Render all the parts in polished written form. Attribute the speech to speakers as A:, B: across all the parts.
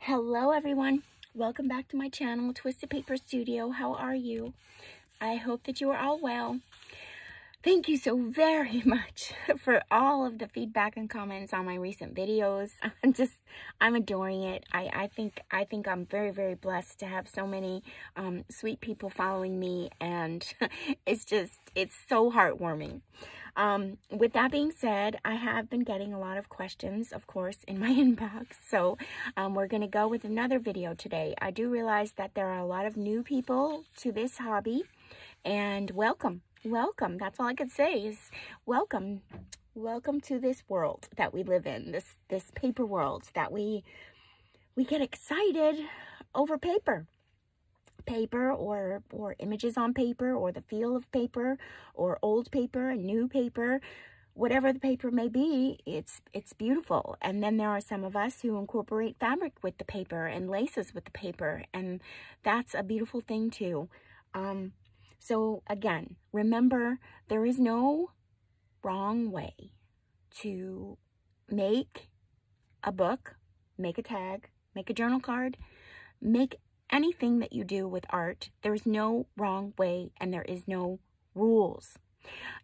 A: Hello everyone, welcome back to my channel, Twisted Paper Studio. How are you? I hope that you are all well. Thank you so very much for all of the feedback and comments on my recent videos. I'm adoring it. I think I'm very, very blessed to have so many sweet people following me, and it's so heartwarming. With that being said, I have been getting a lot of questions, of course, in my inbox. So we're going to go with another video today. I do realize that there are a lot of new people to this hobby, and welcome. Welcome. That's all I could say is welcome. Welcome to this world that we live in, this paper world that we get excited over paper. Paper or images on paper, or the feel of paper, or old paper and new paper, whatever the paper may be, it's beautiful. And then there are some of us who incorporate fabric with the paper and laces with the paper, and that's a beautiful thing too. So again, remember, there is no wrong way to make a book, make a tag, make a journal card, make anything that you do with art. There is no wrong way, and there is no rules.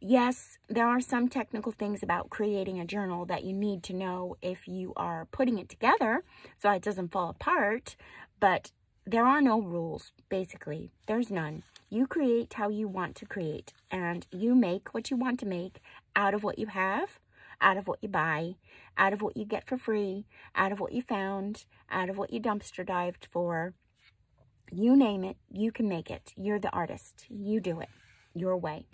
A: Yes, there are some technical things about creating a journal that you need to know if you are putting it together so it doesn't fall apart, but there are no rules, basically. There's none. You create how you want to create, and you make what you want to make out of what you have, out of what you buy, out of what you get for free, out of what you found, out of what you dumpster dived for. You name it, you can make it. You're the artist. You do it your way.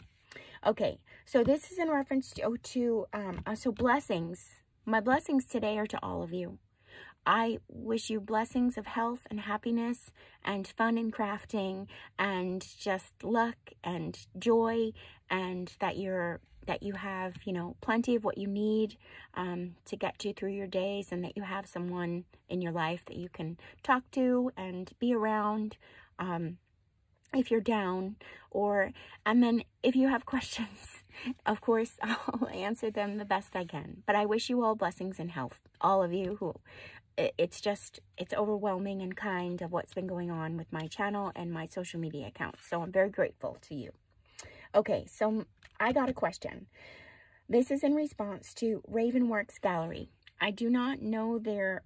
A: Okay, so this is in reference to so blessings. My blessings today are to all of you. I wish you blessings of health and happiness and fun in crafting and just luck and joy, and that you have, plenty of what you need to get you through your days, and that you have someone in your life that you can talk to and be around if you're down, and then if you have questions, of course, I'll answer them the best I can. But I wish you all blessings and health, all of you who, it's overwhelming and kind of what's been going on with my channel and my social media accounts. So I'm very grateful to you. Okay, so I got a question. This is in response to Ravenworks Gallery. I do not know their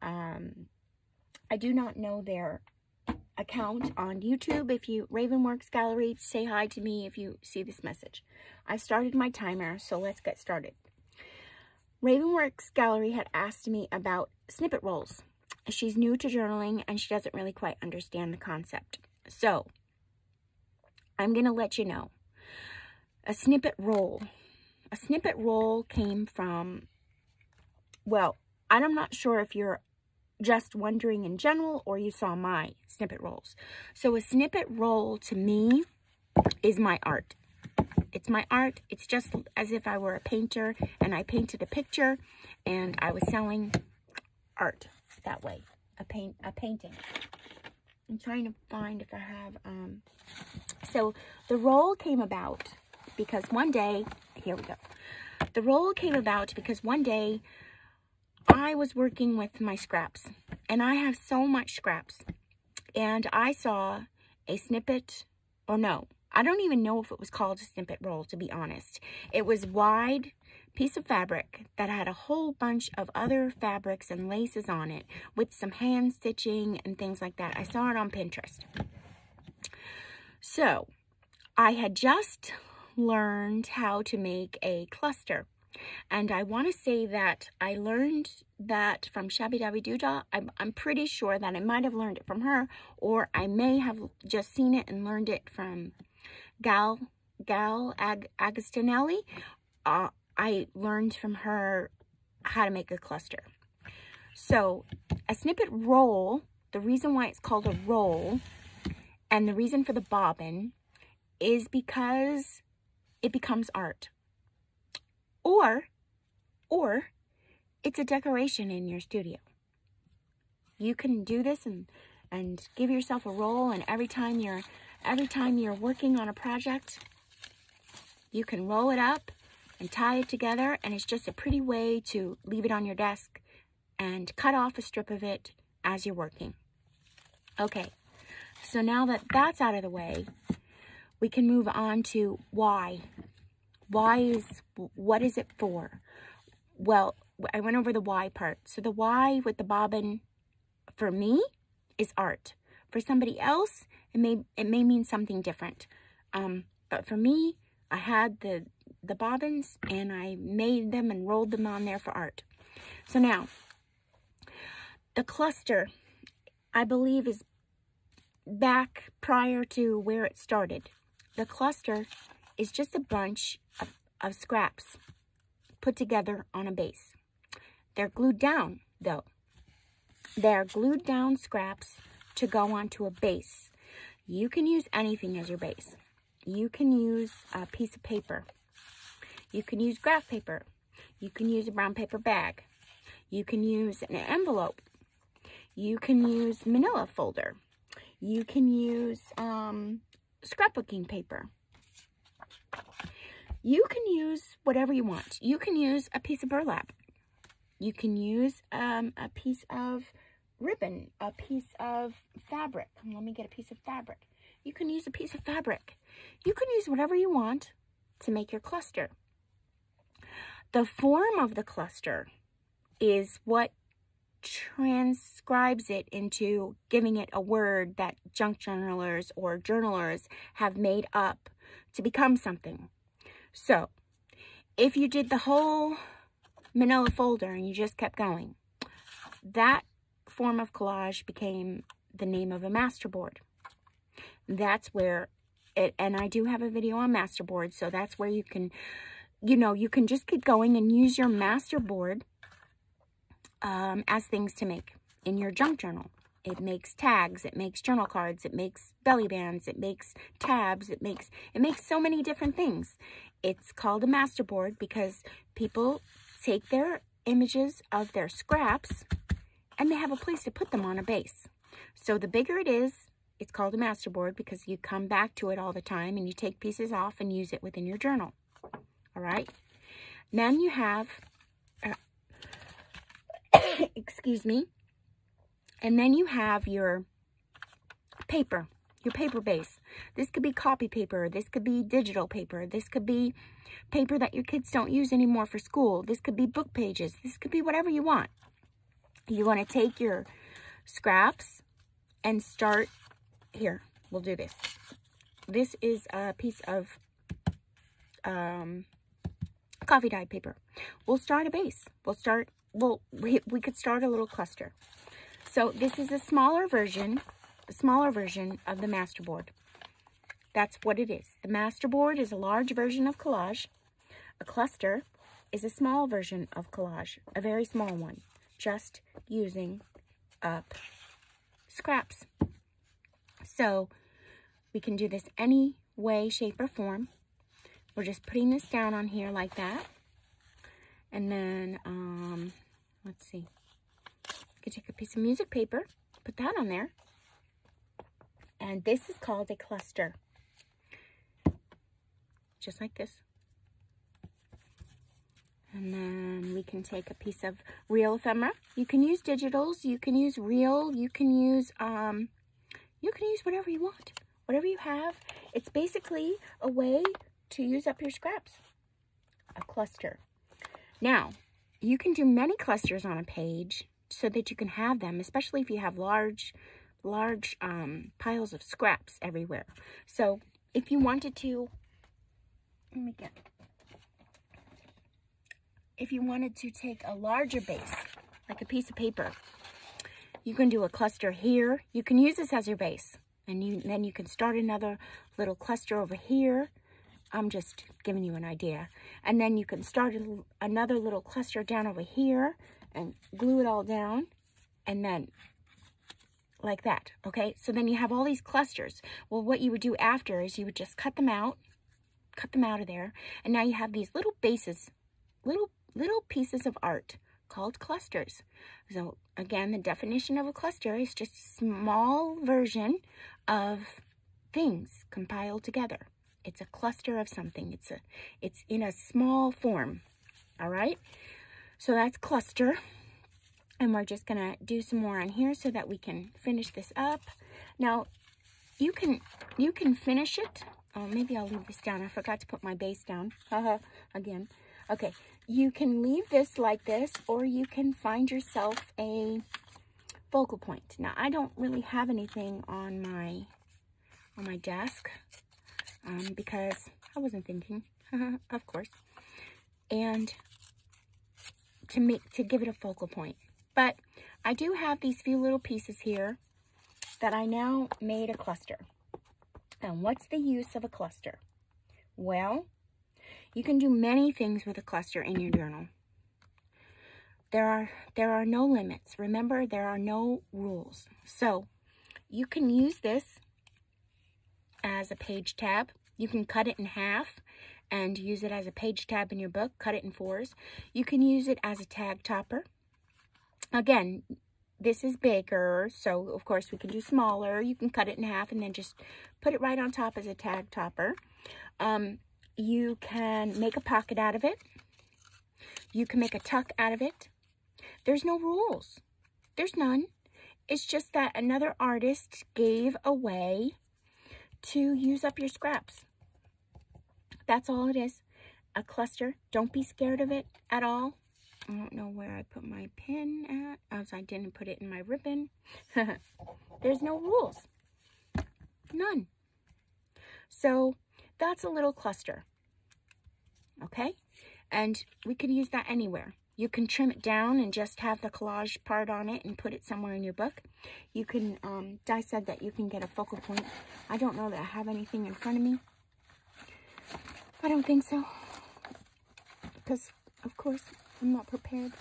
A: account on YouTube. If you, Ravenworks Gallery, say hi to me if you see this message. I started my timer, so let's get started. Ravenworks Gallery had asked me about snippet rolls. She's new to journaling, and she doesn't really quite understand the concept. So I'm going to let you know. A snippet roll. A snippet roll came from, well, I'm not sure if you're just wondering in general or you saw my snippet rolls. So a snippet roll to me is my art. It's my art. It's just as if I were a painter and I painted a picture and I was selling art that way. A painting. I'm trying to find if I have, so the roll came about because one day, here we go. The roll came about because one day I was working with my scraps, and I have so much scraps, and I saw a snippet, or no, I don't even know if it was called a snippet roll, to be honest. It was a wide piece of fabric that had a whole bunch of other fabrics and laces on it with some hand stitching and things like that. I saw it on Pinterest. So I had just learned how to make a cluster, and I want to say that I learned that from Shabby Dabby Doodah. I'm pretty sure that I might have learned it from her, or I may have just seen it and learned it from Gal Agostinelli. I learned from her how to make a cluster. So a snippet roll, the reason why it's called a roll and the reason for the bobbin is because it becomes art. Or it's a decoration in your studio. You can do this and give yourself a roll, and every time you're working on a project, you can roll it up and tie it together, and it's just a pretty way to leave it on your desk and cut off a strip of it as you're working. Okay, so now that that's out of the way, we can move on to why. What is it for? Well, I went over the why part. So the why with the bobbin for me is art. For somebody else, it may mean something different. But for me, I had the bobbins and I made them and rolled them on there for art. So now, the cluster, I believe, is back prior to where it started. The cluster is just a bunch of scraps put together on a base. They're glued down, though. They're glued down scraps to go onto a base. You can use anything as your base. You can use a piece of paper. You can use graph paper. You can use a brown paper bag. You can use an envelope. You can use manila folder. You can use scrapbooking paper. You can use whatever you want. You can use a piece of burlap. You can use a piece of ribbon, a piece of fabric. Let me get a piece of fabric. You can use a piece of fabric. You can use whatever you want to make your cluster. The form of the cluster is what transcribes it into giving it a word that junk journalers or journalers have made up to become something. So, if you did the whole manila folder and you just kept going, that form of collage became the name of a masterboard. That's where it, and I do have a video on masterboard, so that's where you can, you can just keep going and use your masterboard as things to make in your junk journal. It makes tags, it makes journal cards, it makes belly bands, it makes tabs, it makes so many different things. It's called a masterboard because people take their images of their scraps and they have a place to put them on a base. So the bigger it is, it's called a masterboard because you come back to it all the time and you take pieces off and use it within your journal. All right? Then you have, excuse me, and then you have your paper base. This could be copy paper. This could be digital paper. This could be paper that your kids don't use anymore for school. This could be book pages. This could be whatever you want. You want to take your scraps and start, here, we'll do this. This is a piece of coffee dyed paper. We'll start a base. We could start a little cluster. So this is a smaller version of the masterboard. That's what it is. The masterboard is a large version of collage. A cluster is a small version of collage, a very small one, just using up scraps. So we can do this any way, shape, or form. We're just putting this down on here like that. And then, let's see. You can take a piece of music paper, put that on there. And this is called a cluster. Just like this. And then we can take a piece of real ephemera. You can use digitals, you can use real, you can use whatever you want. Whatever you have. It's basically a way to use up your scraps. A cluster. Now, you can do many clusters on a page so that you can have them, especially if you have large piles of scraps everywhere. So if you wanted to, if you wanted to take a larger base, like a piece of paper, you can do a cluster here. You can use this as your base, and then you can start another little cluster over here. I'm just giving you an idea. And then you can start another little cluster down over here and glue it all down, and then like that, okay? So then you have all these clusters. Well, what you would do after is you would just cut them out of there, and now you have these little bases, little pieces of art called clusters. So again, the definition of a cluster is just a small version of things compiled together. It's a cluster of something. It's in a small form. All right? So that's cluster. And we're just gonna do some more on here so that we can finish this up. Now, you can finish it. Oh, maybe I'll leave this down. I forgot to put my base down. Again. Okay, you can leave this like this, or you can find yourself a focal point. Now, I don't really have anything on my desk because I wasn't thinking, of course, and to give it a focal point. But I do have these few little pieces here that I now made a cluster. And what's the use of a cluster? Well, you can do many things with a cluster in your journal. There are no limits. Remember, there are no rules. So you can use this as a page tab. You can cut it in half and use it as a page tab in your book. Cut it in 4s. You can use it as a tag topper. Again, this is bigger, so of course we can do smaller. You can cut it in half and then just put it right on top as a tag topper. You can make a pocket out of it. You can make a tuck out of it. There's no rules. There's none. It's just that another artist gave a way to use up your scraps. That's all it is. A cluster. Don't be scared of it at all. I don't know where I put my pin at. Oh, so I didn't put it in my ribbon. There's no rules. None. So that's a little cluster. Okay? And we could use that anywhere. You can trim it down and just have the collage part on it and put it somewhere in your book. You can, Di said that you can get a focal point. I don't know that I have anything in front of me. I don't think so. Because, of course, I'm not prepared.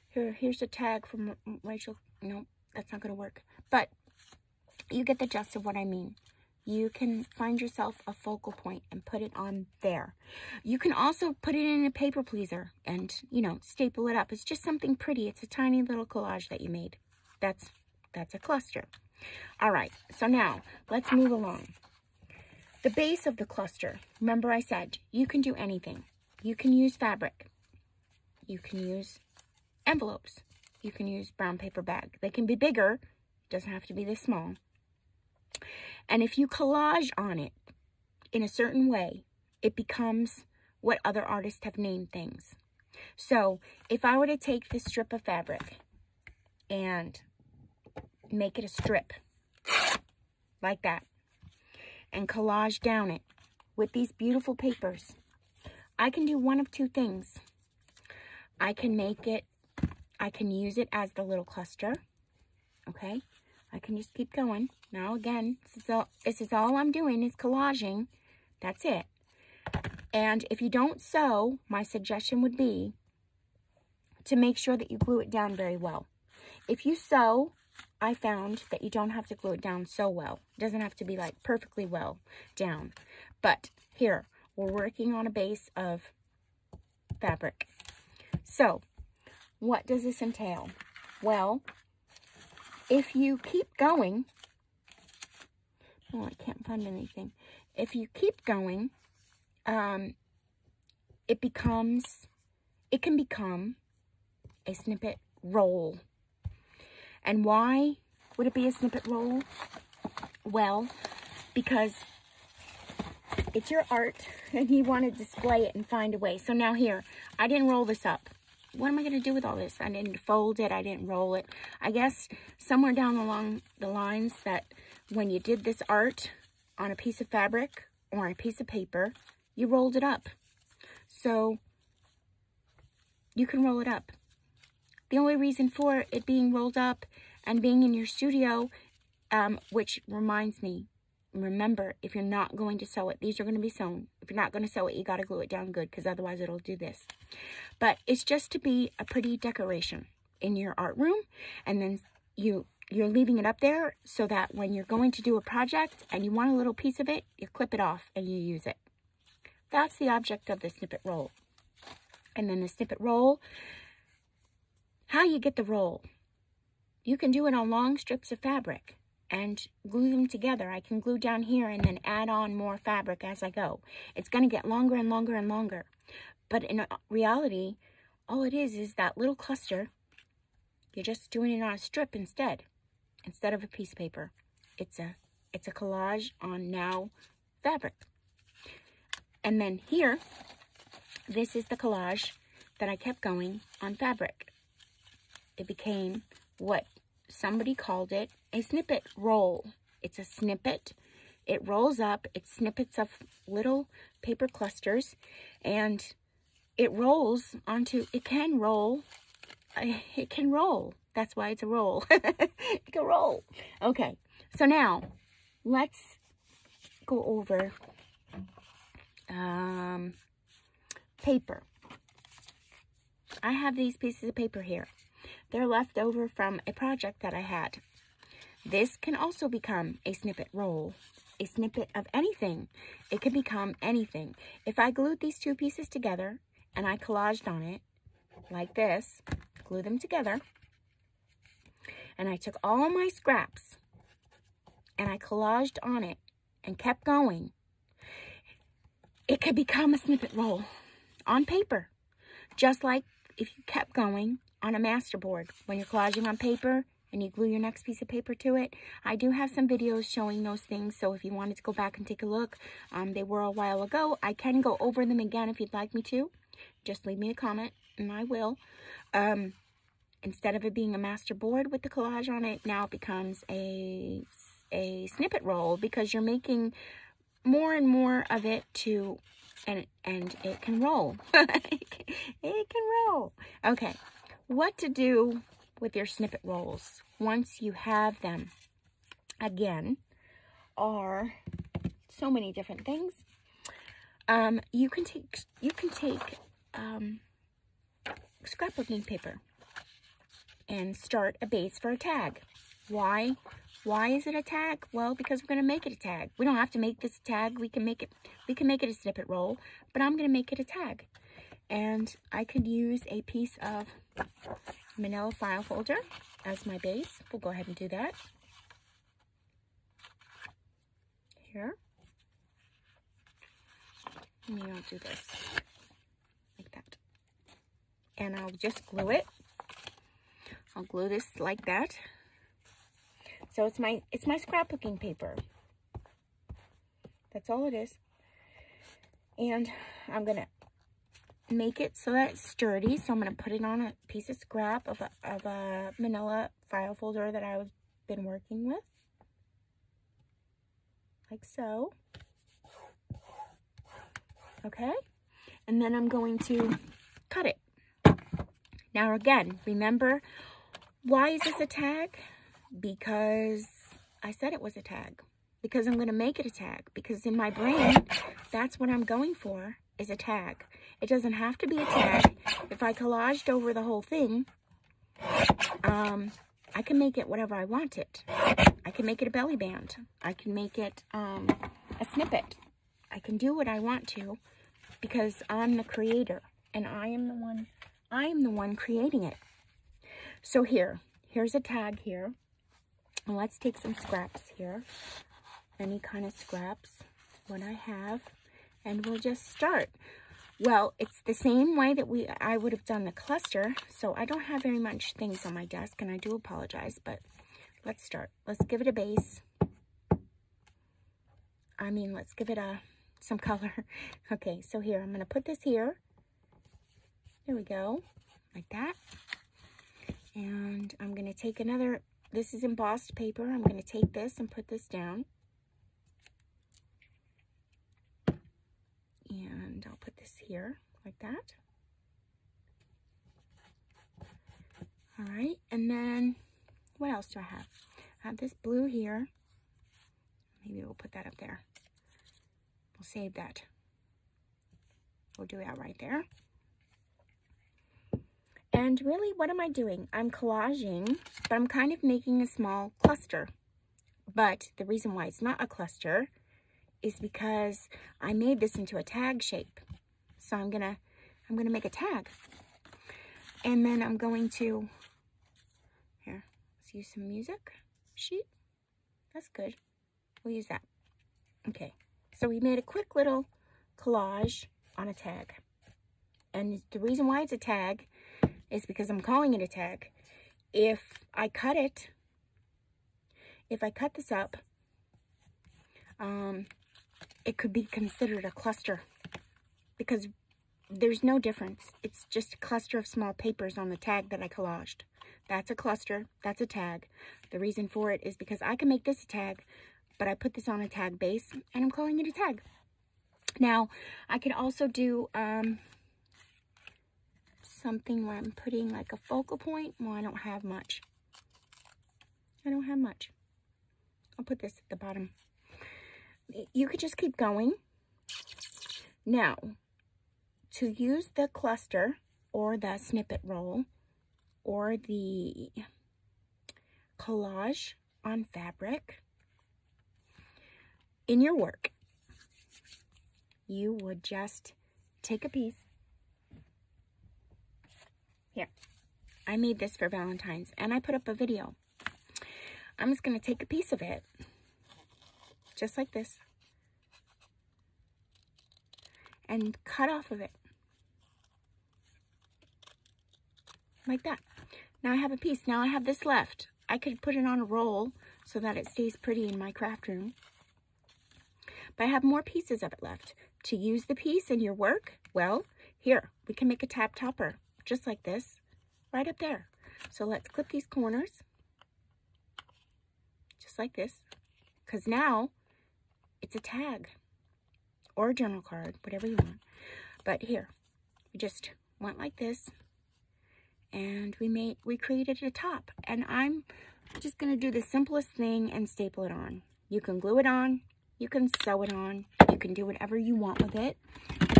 A: Here's a tag from Rachel. No, that's not going to work. But you get the gist of what I mean. You can find yourself a focal point and put it on there. You can also put it in a paper pleaser and, you know, staple it up. It's just something pretty. It's a tiny little collage that you made. That's a cluster. All right, so now let's move along. The base of the cluster. Remember I said you can do anything. You can use fabric. You can use envelopes. You can use brown paper bag. They can be bigger. It doesn't have to be this small. And if you collage on it in a certain way, it becomes what other artists have named things. So if I were to take this strip of fabric and make it a strip like that and collage down it with these beautiful papers, I can do one of two things. I can use it as the little cluster, okay? I can just keep going. Now again, this is all I'm doing is collaging. That's it. And if you don't sew, my suggestion would be to make sure that you glue it down very well. If you sew, I found that you don't have to glue it down so well. It doesn't have to be like perfectly well down. But here, we're working on a base of fabric. So, what does this entail? Well, if you keep going, oh, I can't find anything. If you keep going, it can become a snippet roll. And why would it be a snippet roll? Well, because it's your art and you want to display it and find a way. So now here, I didn't roll this up. What am I going to do with all this? I didn't fold it. I didn't roll it. I guess somewhere down along the lines that when you did this art on a piece of fabric or a piece of paper, you rolled it up. So you can roll it up. The only reason for it being rolled up and being in your studio, which reminds me, remember, if you're not going to sew it, these are going to be sewn. If you're not going to sew it, you got to glue it down good because otherwise it'll do this. But it's just to be a pretty decoration in your art room. And then you're leaving it up there so that when you're going to do a project and you want a little piece of it, you clip it off and you use it. That's the object of the snippet roll. And then the snippet roll, how you get the roll. You can do it on long strips of fabric and glue them together. I can glue down here and then add on more fabric as I go. It's going to get longer and longer and longer. But in reality, all it is that little cluster You're just doing it on a strip instead of a piece of paper. It's a collage on now fabric. And then here, this is the collage that I kept going on fabric. It became what somebody called it, a snippet roll. It's a snippet. It rolls up. It's snippets of little paper clusters, and it rolls onto, it can roll. It can roll. That's why it's a roll. It can roll. Okay, so now let's go over paper. I have these pieces of paper here. They're left over from a project that I had. This can also become a snippet roll, a snippet of anything. It can become anything. If I glued these two pieces together and I collaged on it like this, glue them together, and I took all my scraps and I collaged on it and kept going, it could become a snippet roll on paper. Just like if you kept going on a masterboard. When you're collaging on paper and you glue your next piece of paper to it. I do have some videos showing those things, so if you wanted to go back and take a look, they were a while ago. I can go over them again if you'd like me to. Just leave me a comment and I will. Instead of it being a masterboard with the collage on it, now it becomes a snippet roll, because you're making more and more of it to, and it can roll. It can roll. Okay, what to do with your snippet rolls once you have them, again, are so many different things. You can take scrapbooking paper and start a base for a tag. Why is it a tag? Well, because we're going to make it a tag. We don't have to make this a tag. We can make it a snippet roll, but I'm going to make it a tag. And I could use a piece of manila file folder as my base. We'll go ahead and do that. Here. Maybe I'll do this like that. And I'll just glue it. I'll glue this like that. So it's my scrapbooking paper. That's all it is. And I'm gonna make it so that it's sturdy. So I'm gonna put it on a piece of scrap of a manila file folder that I've been working with, like so. Okay, and then I'm going to cut it. Now again, remember, why is this a tag? Because I said it was a tag. Because I'm going to make it a tag. Because in my brain, that's what I'm going for, is a tag. It doesn't have to be a tag. If I collaged over the whole thing, I can make it whatever I want it. I can make it a belly band. I can make it a snippet. I can do what I want to, because I'm the creator and I am the one creating it. So here's a tag here. And let's take some scraps here. Any kind of scraps, what I have, and we'll just start. Well, it's the same way that I would have done the cluster, so I don't have very much things on my desk, and I do apologize, but let's start. Let's give it a base. Let's give it some color. Okay, so here, I'm going to put this here. There we go, like that. And I'm going to take another, this is embossed paper. I'm going to take this and put this down. And I'll put this here, like that. All right, and then what else do I have? I have this blue here. Maybe we'll put that up there. We'll save that. We'll do that right there. And really, what am I doing? I'm collaging, but I'm kind of making a small cluster. But the reason why it's not a cluster is because I made this into a tag shape. So I'm gonna make a tag. And then I'm going to, here, let's use some music sheet. That's good. We'll use that. Okay, so we made a quick little collage on a tag. And the reason why it's a tag is because I'm calling it a tag. if I cut this up, it could be considered a cluster because there's no difference. It's just a cluster of small papers on the tag that I collaged. That's a cluster. That's a tag. The reason for it is because I can make this a tag, but I put this on a tag base, and I'm calling it a tag. Now, I could also do something where I'm putting like a focal point. Well, I don't have much. I'll put this at the bottom. You could just keep going. Now, to use the cluster or the snippet roll or the collage on fabric in your work, you would just take a piece. Here, I made this for Valentine's and I put up a video. I'm just going to take a piece of it, just like this, and cut off of it. Like that. Now I have a piece. Now I have this left. I could put it on a roll so that it stays pretty in my craft room. But I have more pieces of it left. To use the piece in your work, well, here, we can make a tab topper, just like this, right up there. So let's clip these corners, just like this, because now it's a tag or a journal card, whatever you want. But here, we just went like this, and we created a top. And I'm just going to do the simplest thing and staple it on. You can glue it on. You can sew it on. You can do whatever you want with it.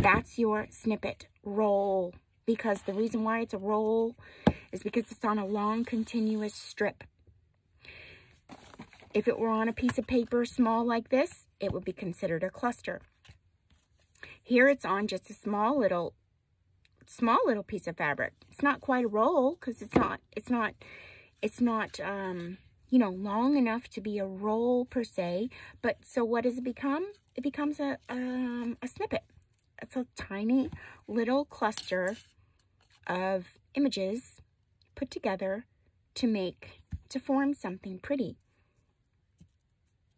A: That's your snippet roll. Because the reason why it's a roll is because it's on a long continuous strip. If it were on a piece of paper small like this, it would be considered a cluster. Here it's on just a small little piece of fabric. It's not quite a roll because it's not you know, long enough to be a roll per se. But so what does it become? It becomes a snippet. It's a tiny little cluster of images put together to form something pretty.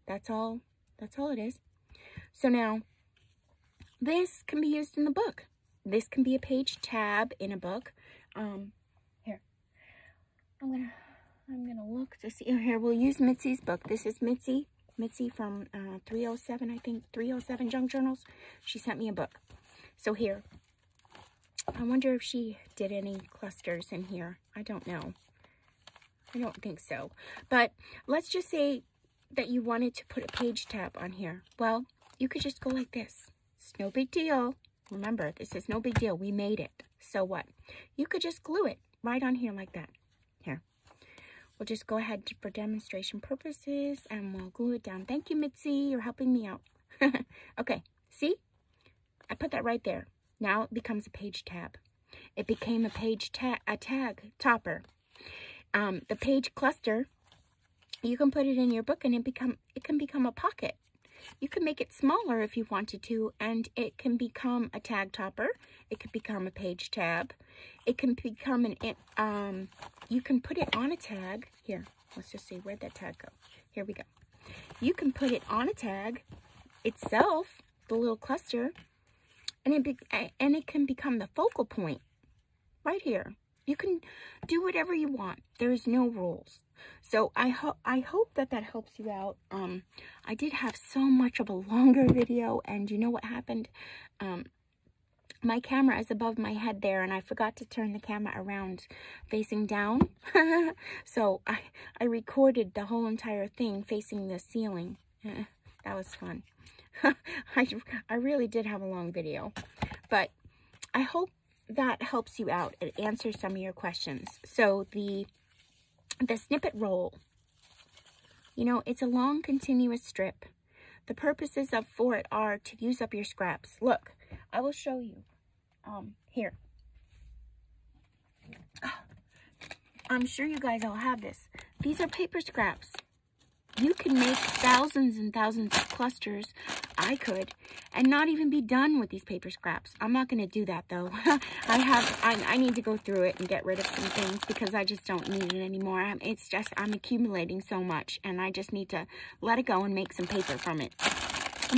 A: That's all it is. So now, this can be used in the book. This can be a page tab in a book. Here, I'm gonna look to see. Here, we'll use Mitzi's book. This is Mitzi from 307, I think, 307 Junk Journals. She sent me a book. So here, I wonder if she did any clusters in here. I don't know. I don't think so. But let's just say that you wanted to put a page tab on here. Well, you could just go like this. It's no big deal. Remember, this is no big deal. We made it. So what? You could just glue it right on here like that. Here. We'll just go ahead for demonstration purposes and we'll glue it down. Thank you, Mitzi. You're helping me out. Okay. See? I put that right there. Now it becomes a page tab. It became a tag topper. The page cluster, you can put it in your book and it can become a pocket. You can make it smaller if you wanted to, and it can become a tag topper. It could become a page tab. It can become you can put it on a tag. Here, let's just see, where'd that tag go? Here we go. You can put it on a tag itself, the little cluster, and it can become the focal point right here. You can do whatever you want. There's no rules. So I hope that helps you out. I did have so much of a longer video, and you know what happened? My camera is above my head there, and I forgot to turn the camera around facing down. So I recorded the whole entire thing facing the ceiling. That was fun. I really did have a long video, but I hope that helps you out and answers some of your questions. So the snippet roll, you know, it's a long continuous strip. The purposes for it are to use up your scraps. Look, I will show you. Here. I'm sure you guys all have this. These are paper scraps. You can make thousands and thousands of clusters. I could. and not even be done with these paper scraps. I'm not going to do that though. I need to go through it and get rid of some things because I just don't need it anymore. I'm accumulating so much and I just need to let it go and make some paper from it.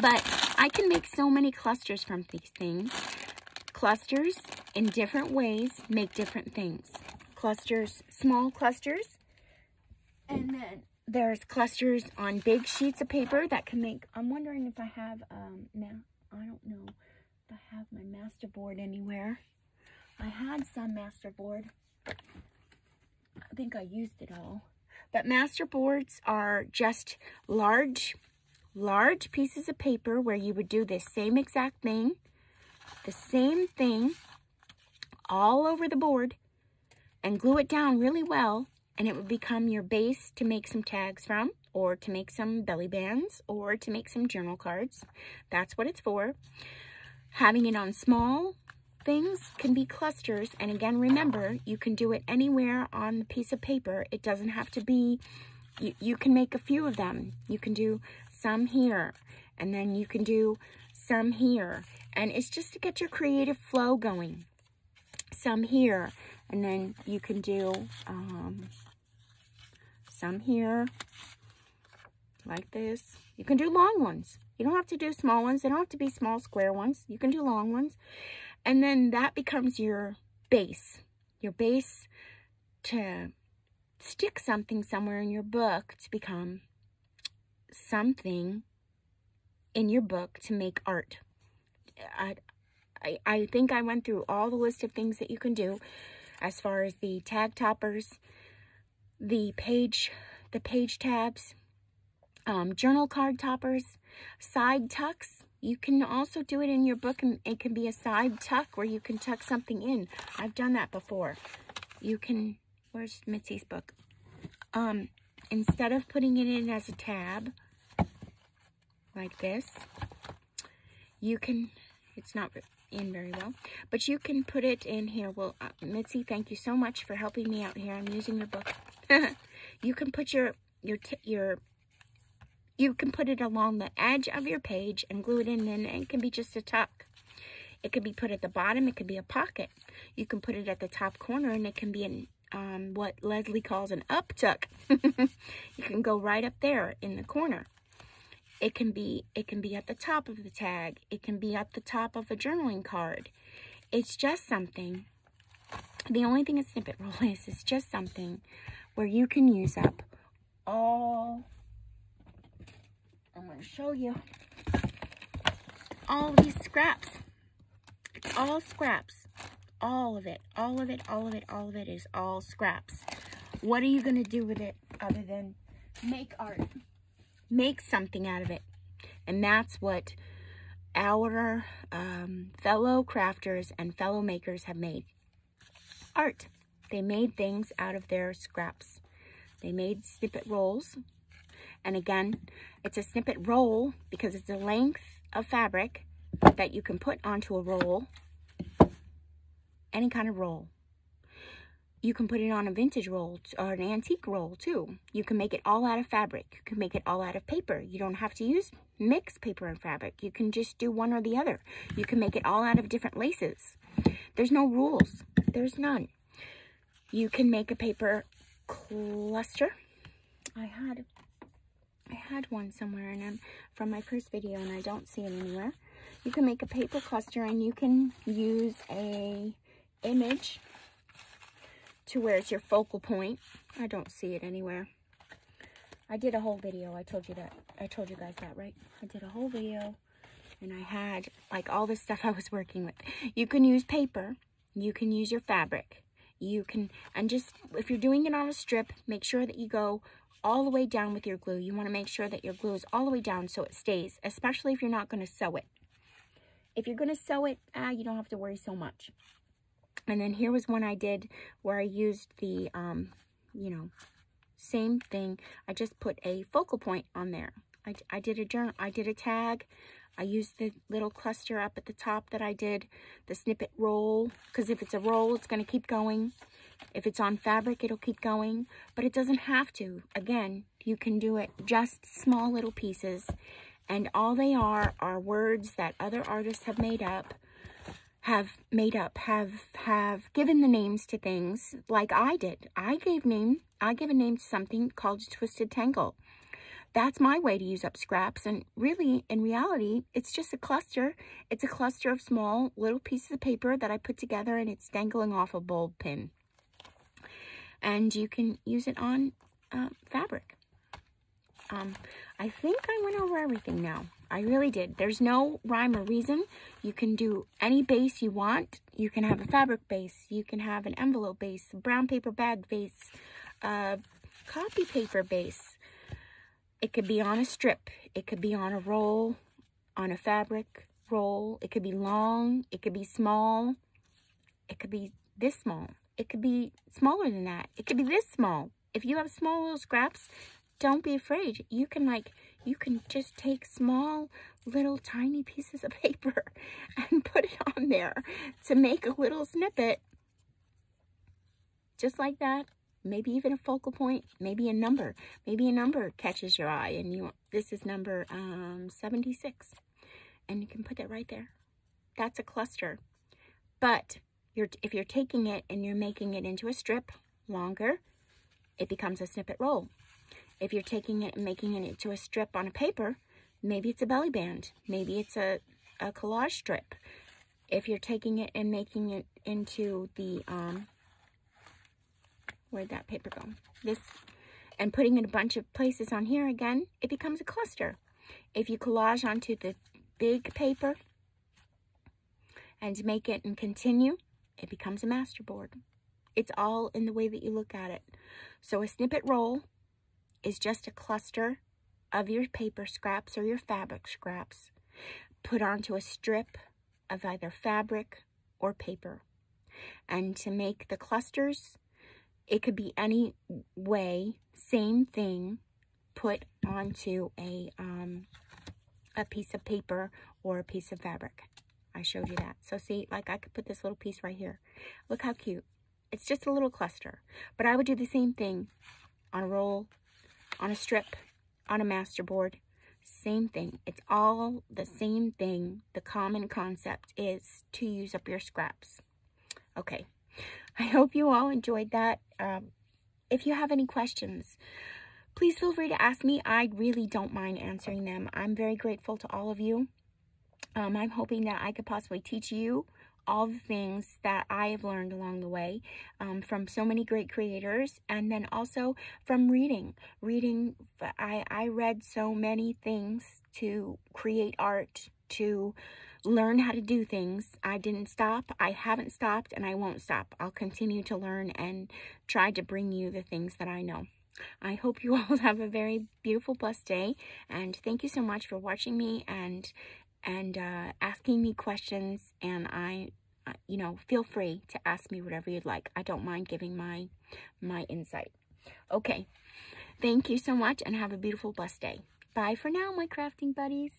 A: But I can make so many clusters from these things. Clusters in different ways make different things. Clusters, small clusters, and then there's clusters on big sheets of paper that can make, I'm wondering if I have, now, I don't know if I have my master board anywhere. I had some master board. I think I used it all. But master boards are just large pieces of paper where you would do the same exact thing, all over the board and glue it down really well. And it would become your base to make some tags from, or to make some belly bands, or to make some journal cards. That's what it's for. Having it on small things can be clusters. And again, remember, you can do it anywhere on the piece of paper. It doesn't have to be, you can make a few of them. You can do some here, and then you can do some here. And it's just to get your creative flow going. Some here, and then you can do some here, like this. You can do long ones. You don't have to do small ones. They don't have to be small square ones. You can do long ones. And then that becomes your base. Your base to stick something somewhere in your book to become something in your book to make art. I think I went through all the list of things that you can do as far as the tag toppers, the page tabs, journal card toppers, side tucks. You can also do it in your book, and it can be a side tuck where you can tuck something in. I've done that before. You can, where's Mitzi's book? Instead of putting it in as a tab, like this, you can, it's not in very well, but you can put it in here. Well, Mitzi, thank you so much for helping me out here. I'm using your book. You can put you can put it along the edge of your page and glue it in, and it can be just a tuck. It could be put at the bottom. It could be a pocket. You can put it at the top corner, and it can be an what Leslie calls an up tuck. You can go right up there in the corner. It can be at the top of the tag. It can be at the top of a journaling card. It's just something. The only thing a snippet roll is just something where you can use up all, I'm going to show you, all of these scraps. It's all scraps. All of it, all of it, all of it, all of it is all scraps. What are you going to do with it other than make art? Make something out of it. And that's what our fellow crafters and fellow makers have made. Art. They made things out of their scraps. They made snippet rolls. And again, it's a snippet roll because it's a length of fabric that you can put onto a roll. Any kind of roll. You can put it on a vintage roll or an antique roll too. You can make it all out of fabric. You can make it all out of paper. You don't have to use mixed paper and fabric. You can just do one or the other. You can make it all out of different laces. There's no rules. There's none. You can make a paper cluster. I had one somewhere and from my first video, and I don't see it anywhere. You can make a paper cluster, and you can use a image to where it's your focal point. I don't see it anywhere. I did a whole video. I told you guys that, right? I did a whole video, and I had like all this stuff I was working with. You can use paper. You can use your fabric. You can, and just if you're doing it on a strip, make sure that you go all the way down with your glue. You want to make sure that your glue is all the way down so it stays, especially if you're not going to sew it. If you're going to sew it, you don't have to worry so much. And then here was one I did where I used the, you know, same thing. I just put a focal point on there. I did a journal, I did a tag. I used the little cluster up at the top that I did, the snippet roll, because if it's a roll, it's going to keep going. If it's on fabric, it'll keep going, but it doesn't have to. Again, you can do it just small little pieces, And all they are words that other artists have made up, have given the names to things like I did. I give a name to something called Twisted Tangle. That's my way to use up scraps, and really, in reality, it's just a cluster. It's a cluster of small little pieces of paper that I put together, and it's dangling off a bulb pin. And you can use it on fabric. I think I went over everything now. I really did. There's no rhyme or reason. You can do any base you want. You can have a fabric base. You can have an envelope base, a brown paper bag base, copy paper base. It could be on a strip. It could be on a roll, on a fabric roll. It could be long. It could be small. It could be this small. It could be smaller than that. It could be this small. If you have small little scraps, don't be afraid. You can just take small little tiny pieces of paper and put it on there to make a little snippet. Just like that. Maybe even a focal point, maybe a number. Maybe a number catches your eye, and this is number 76. And you can put it right there. That's a cluster. But if you're taking it and you're making it into a strip longer, it becomes a snippet roll. If you're taking it and making it into a strip on a paper, maybe it's a belly band. Maybe it's a collage strip. If you're taking it and making it into the, where'd that paper go? This, and putting it a bunch of places on here again, it becomes a cluster. If you collage onto the big paper and make it and continue, it becomes a masterboard. It's all in the way that you look at it. So a snippet roll is just a cluster of your paper scraps or your fabric scraps put onto a strip of either fabric or paper. And to make the clusters, it could be any way, same thing, put onto a piece of paper or a piece of fabric. I showed you that. So see, like I could put this little piece right here. Look how cute. It's just a little cluster. But I would do the same thing on a roll, on a strip, on a masterboard. Same thing. It's all the same thing. The common concept is to use up your scraps. Okay. I hope you all enjoyed that. If you have any questions, please feel free to ask me. I really don't mind answering them. I'm very grateful to all of you. I'm hoping that I could possibly teach you all the things that I have learned along the way from so many great creators, and then also from reading. I read so many things to create art, to learn how to do things. I didn't stop. I haven't stopped, and I won't stop. I'll continue to learn and try to bring you the things that I know. I hope you all have a very beautiful, blessed day, and thank you so much for watching me and asking me questions. And feel free to ask me whatever you'd like. I don't mind giving my insight. Okay, thank you so much, and have a beautiful, blessed day. Bye for now, my crafting buddies.